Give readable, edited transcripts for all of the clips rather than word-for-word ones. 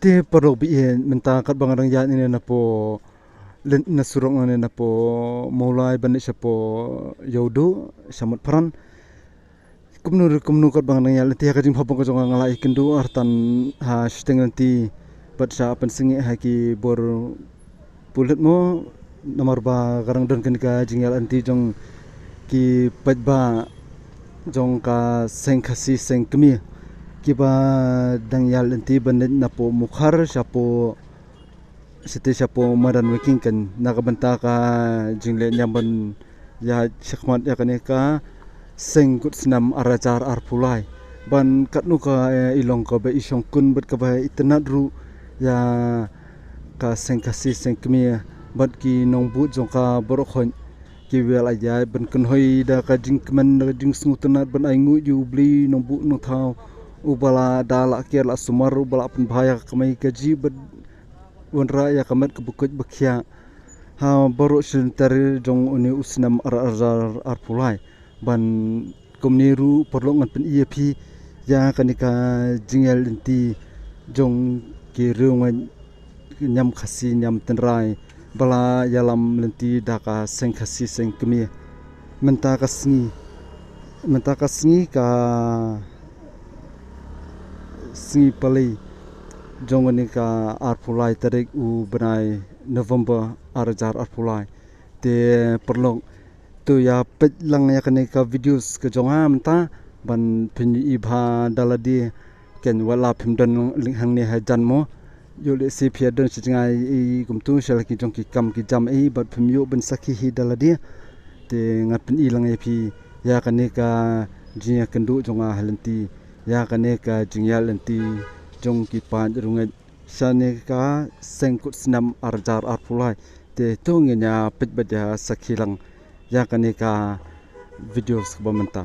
te perlu bien menta kat bangarang yan ini na po na surong na po mulai bani siya po yodo samut peran kumnu kat bangarang yan ti hakajing hapong ko jong ngalai kendu artan ha steng nanti bat sa pensingi haki bor pulit mo nomor ba garang don kenika jingal anti jong ki pajba jong ka seng khasi seng kemi kiba dang yal nanti bandit na po mukhar siya po maran waking kan nakabanta ka jingle nyaman ya syakmat ya kaneka seng kut senam arajar arpulai ban katnu ka ilong ka ba isyong kun bat ka ba itanat ru ya ka seng khasi seng kemi bat ki nong bu jong ka borokhon ki wel aja ban kun hoi da ka jing keman da jing smutanat ban aingu ju bli nong bu nong thau ubala dala kier la sumar ubala pun bahaya kamai gaji bad wanra ya kamat kebukut bakhya ha baru sebentar jong uni usnam ar pulai ban komniru perlu ngan pen ep ya kanika jingel inti jong ki rungan nyam khasi nyam tenrai bala yalam lenti daka seng khasi seng kemi menta kasngi ka singi palai jong ni ka arpulai tarik u benai November arajar arpulai te perlong tu ya pet lang ya kane ka videos ke jonga menta ban pin ibha daladi ken wala phim dan ling hang ne ha jan mo yo le se phia don singai i kumtu sel ki jong ki kam ki jam e bat phim yo ben sakhi hi daladi te ngat pin i lang e phi ya kane ka jinya kendu jonga halenti ya kane ka jingyal anti jong ki pan rungat sane ka sengkut senam arjar arpulai te tungnya pet bada sakhilang ya kane ka videos bamenta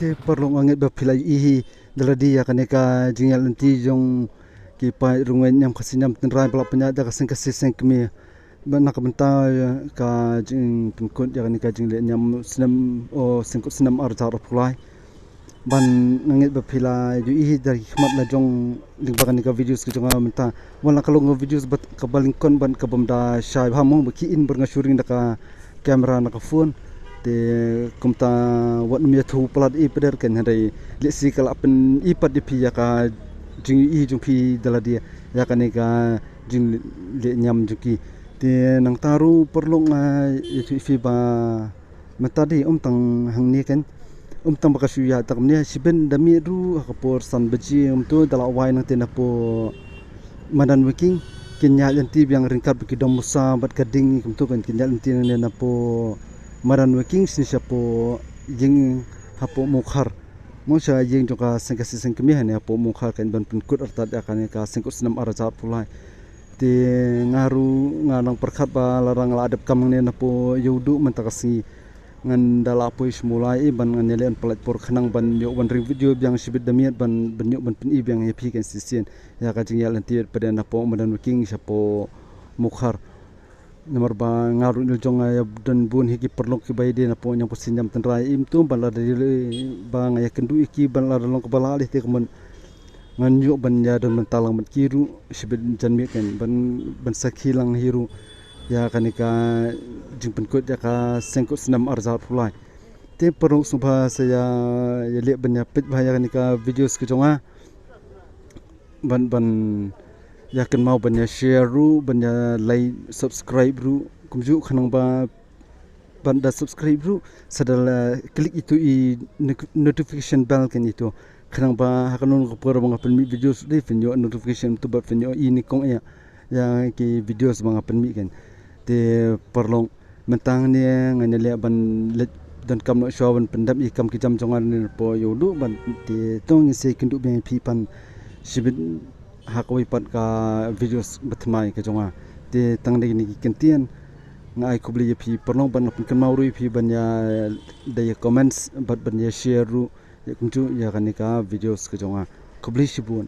Te perlu angit bapilai ihi daladia kaneka jingal nanti jong kipai rungen yang kasinyam tenrai pelak penyada kasing kasing kemi nak benta ka jing penkut ya kaneka jing le nyam senam o singkut senam arjar pulai ban angit bapilai ju ihi dari hikmat la jong lingba kaneka videos ke jonga menta wala kalau ngo videos bat kabalingkon ban kabamda syai hamong bakiin berngashuring daka kamera naka phone te kumta wat mi thu plat I peder kan hadai lesi kala pen I pat dipi ya ka jing I jung pi daladia ya kan ka jing le nyam juki te nang taru perlu nga itu fi ba matadi tang hang ni kan tang bakasyu ya tak ni siben dami ru kapor san beji tu dala wai nang te na po madan working kinya yanti biang ringkat bikidom musa bat kading kumtu kan kinya yanti na po maran working siya po jing hapo mukhar mo siya jing joka sengkasi sengkemi hanya hapo mukhar kan ban penkut artat akan ka sengkut senam arajar pulai te ngaru nganang perkhat ba larang la adap kamang ne na po yudu mentakasi ngan dala po ismulai ban nganyelen pelat por khanang ban yo ban video biang sibit damiat ban benyo ban pen I biang happy kan sisien ya ka jing yalan tiet pada na po maran working siya po mukhar nomor ba ngaru ni jong ya dan bun hiki perlu ki bai dia na po nyang posinyam tenrai im tu bala dari ba ngaya kendu iki bala long kepala alih te kemen nganjuk ban ya dan mentalang mat kiru sibin janmi kan ban sakhilang hiru ya kanika jing penkut ya ka sengkut senam arzat pulai te perlu subha saya ya le ban ya pit bahaya kanika videos ke jonga ban yakin mau banyak share ru banyak like subscribe ru kumju khanang ba banda subscribe ru sadala klik itu I notification bell kan itu khanang ba hakanun ko por mga pen videos di finyo notification tu ba finyo ini kong ya ki videos mga pen mi kan te perlong mentang ni ngane ban dan kam no shawan pendam I kam kijam jongan ni po yodu ban te tong se kindu be pipan sibit hakoi pat ka videos batmai ke jonga te tang de ni kentian ngai kubli pi perlong ban kan mauru pi banya de comments bat banya share ru ya kunju ya kanika videos ke jonga kubli shibun